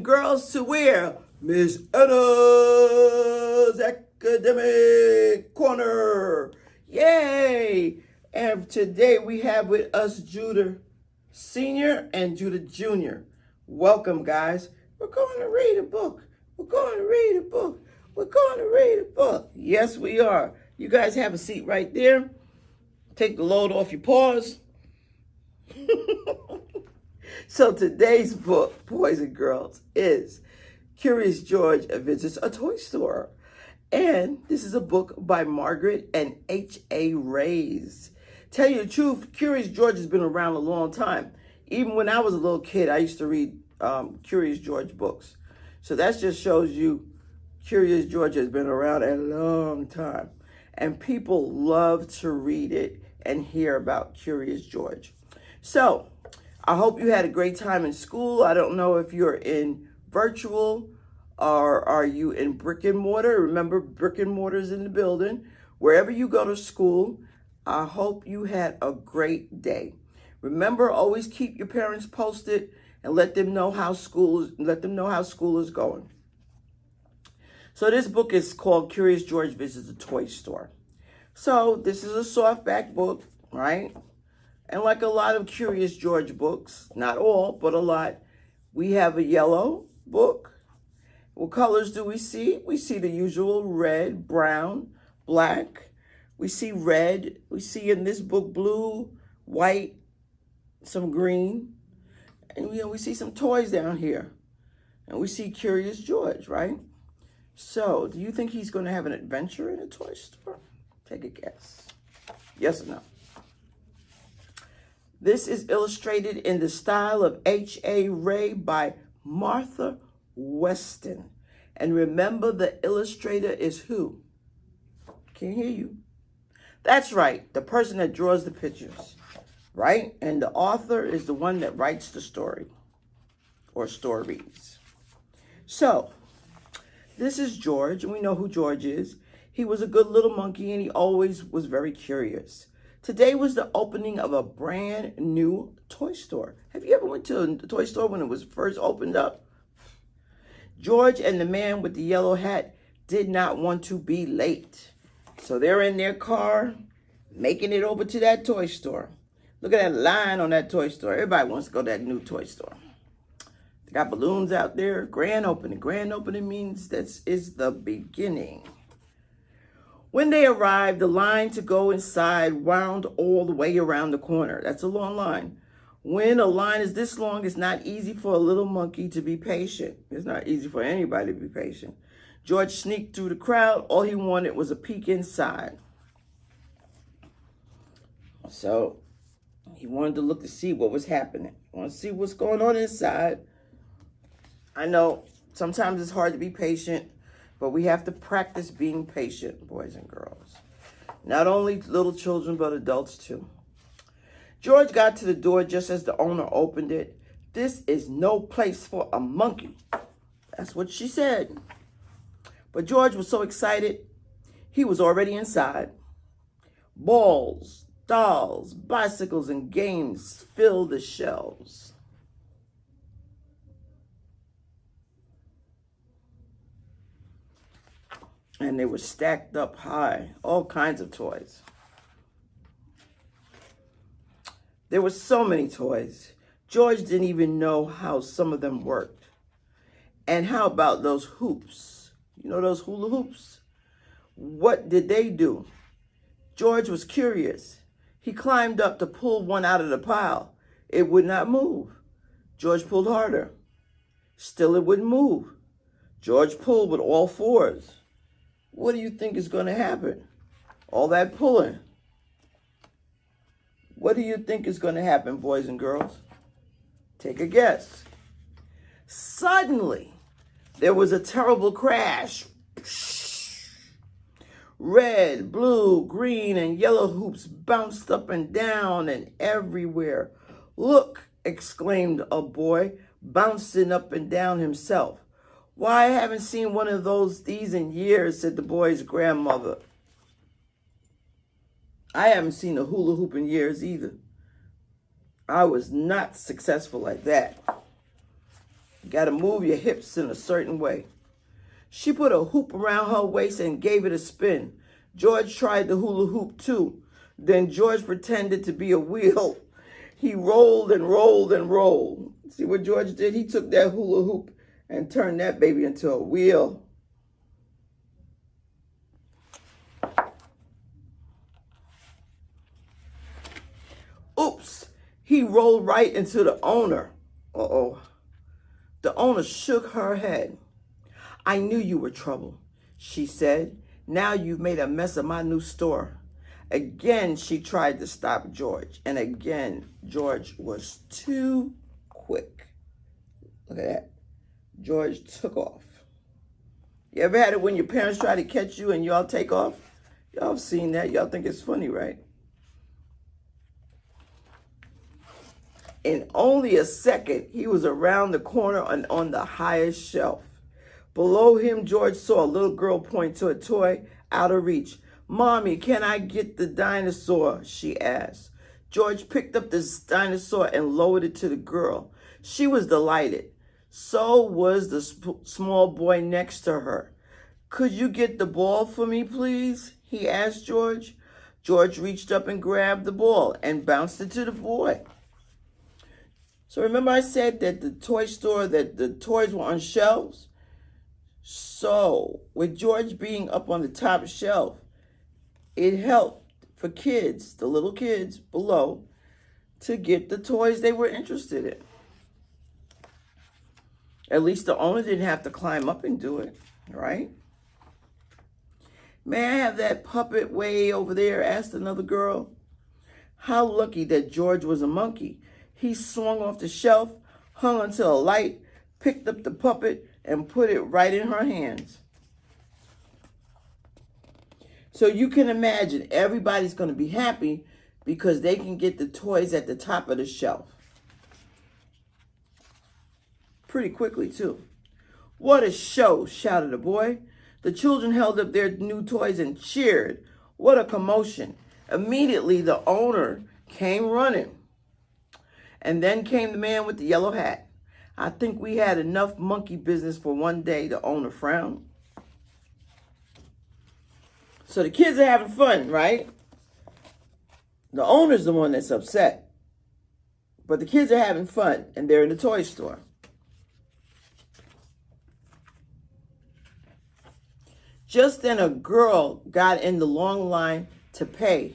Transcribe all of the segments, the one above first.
and girls to where? Miss Etta's Academic Corner. Yay! And today we have with us Judah Sr. and Judah Jr. Welcome, guys. We're going to read a book. We're going to read a book. We're going to read a book. Yes, we are. You guys have a seat right there. Take the load off your paws. So today's book, boys and girls, is Curious George Visits a Toy Store. And this is a book by Margaret and H.A. Rays. Tell you the truth, Curious George has been around a long time. Even when I was a little kid, I used to read Curious George books. So that just shows you Curious George has been around a long time. And people love to read it and hear about Curious George. So I hope you had a great time in school. I don't know if you're in virtual or are you in brick and mortar. Remember, brick and mortar's in the building. Wherever you go to school, I hope you had a great day. Remember, always keep your parents posted and let them know how school is going. So this book is called Curious George Visits a Toy Store. So this is a softback book, right? And like a lot of Curious George books, not all, but a lot, we have a yellow book. What colors do we see? We see the usual red, brown, black. We see red. We see in this book blue, white, some green. And we see some toys down here. And we see Curious George, right? So, do you think he's going to have an adventure in a toy store? Take a guess. Yes or no? This is illustrated in the style of H.A. Ray by Martha Weston. And remember, the illustrator is who? Can't hear you. That's right, the person that draws the pictures, right? And the author is the one that writes the story or stories. So, this is George, and we know who George is. He was a good little monkey, and he always was very curious. Today was the opening of a brand new toy store. Have you ever went to a toy store when it was first opened up? George and the man with the yellow hat did not want to be late. So they're in their car, making it over to that toy store. Look at that line on that toy store. Everybody wants to go to that new toy store. They got balloons out there. Grand opening. Grand opening means this is the beginning. When they arrived, the line to go inside wound all the way around the corner. That's a long line. When a line is this long, it's not easy for a little monkey to be patient. It's not easy for anybody to be patient. George sneaked through the crowd. All he wanted was a peek inside. So he wanted to look to see what was happening. Want to see what's going on inside. I know sometimes it's hard to be patient, but we have to practice being patient, boys and girls. Not only little children, but adults too. George got to the door just as the owner opened it. This is no place for a monkey. That's what she said. But George was so excited, he was already inside. Balls, dolls, bicycles, and games filled the shelves. And they were stacked up high, all kinds of toys. There were so many toys. George didn't even know how some of them worked. And how about those hoops? You know those hula hoops? What did they do? George was curious. He climbed up to pull one out of the pile. It would not move. George pulled harder. Still it wouldn't move. George pulled with all fours. What do you think is going to happen? All that pulling. What do you think is going to happen, boys and girls? Take a guess. Suddenly, there was a terrible crash. Red, blue, green, and yellow hoops bounced up and down and everywhere. Look, exclaimed a boy, bouncing up and down himself. Why, I haven't seen one of these in years, said the boy's grandmother. I haven't seen a hula hoop in years either. I was not successful at that. Got to move your hips in a certain way. She put a hoop around her waist and gave it a spin. George tried the hula hoop too. Then George pretended to be a wheel. He rolled and rolled and rolled. See what George did? He took that hula hoop and turned that baby into a wheel. Oops, he rolled right into the owner. Uh-oh. The owner shook her head. I knew you were trouble, she said. Now you've made a mess of my new store. Again, she tried to stop George. And again, George was too quick. Look at that. George took off. You ever had it when your parents try to catch you and y'all take off? Y'all have seen that. Y'all think it's funny, right? In only a second, he was around the corner and on the highest shelf. Below him, George saw a little girl point to a toy out of reach. Mommy, can I get the dinosaur? She asked. George picked up this dinosaur and lowered it to the girl. She was delighted. So was the small boy next to her. Could you get the ball for me, please? He asked George. George reached up and grabbed the ball and bounced it to the boy. So remember I said that the toy store, that the toys were on shelves? So with George being up on the top shelf, it helped for kids, the little kids below, to get the toys they were interested in. At least the owner didn't have to climb up and do it, right? May I have that puppet way over there? Asked another girl. How lucky that George was a monkey. He swung off the shelf, hung onto a light, picked up the puppet, and put it right in her hands. So you can imagine everybody's going to be happy because they can get the toys at the top of the shelf. Pretty quickly, too. What a show, shouted a boy. The children held up their new toys and cheered. What a commotion. Immediately, the owner came running. And then came the man with the yellow hat. I think we had enough monkey business for one day, the owner frowned. So the kids are having fun, right? The owner's the one that's upset. But the kids are having fun, and they're in the toy store. Just then a girl got in the long line to pay,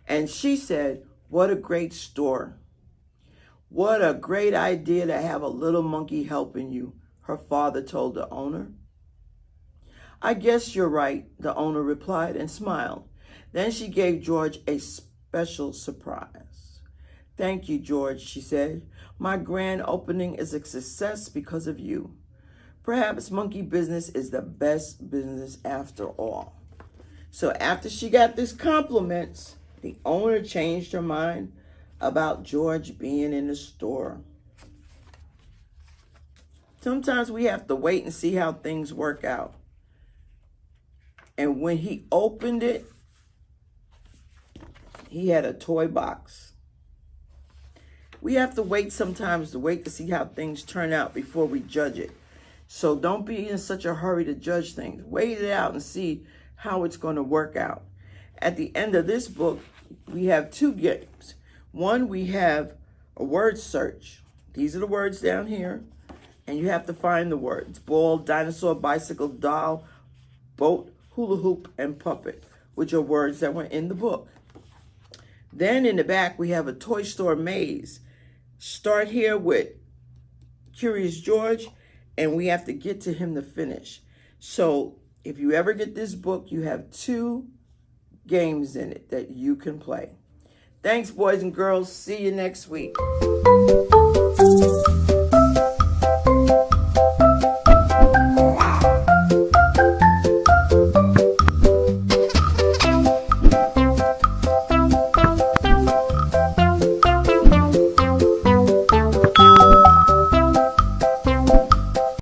and she said, what a great store. What a great idea to have a little monkey helping you, her father told the owner. I guess you're right, the owner replied and smiled. Then she gave George a special surprise. Thank you, George, she said. My grand opening is a success because of you. Perhaps monkey business is the best business after all. So after she got these compliments, the owner changed her mind about George being in the store. Sometimes we have to wait and see how things work out. And when he opened it, he had a toy box. We have to wait sometimes to see how things turn out before we judge it. So don't be in such a hurry to judge things. Wait it out and see how it's going to work out. At the end of this book, we have two games. One, we have a word search. These are the words down here. And you have to find the words. Ball, dinosaur, bicycle, doll, boat, hula hoop, and puppet, which are words that were in the book. Then in the back, we have a toy store maze. Start here with Curious George, and we have to get to him to finish. So if you ever get this book, you have two games in it that you can play. Thanks, boys and girls. See you next week.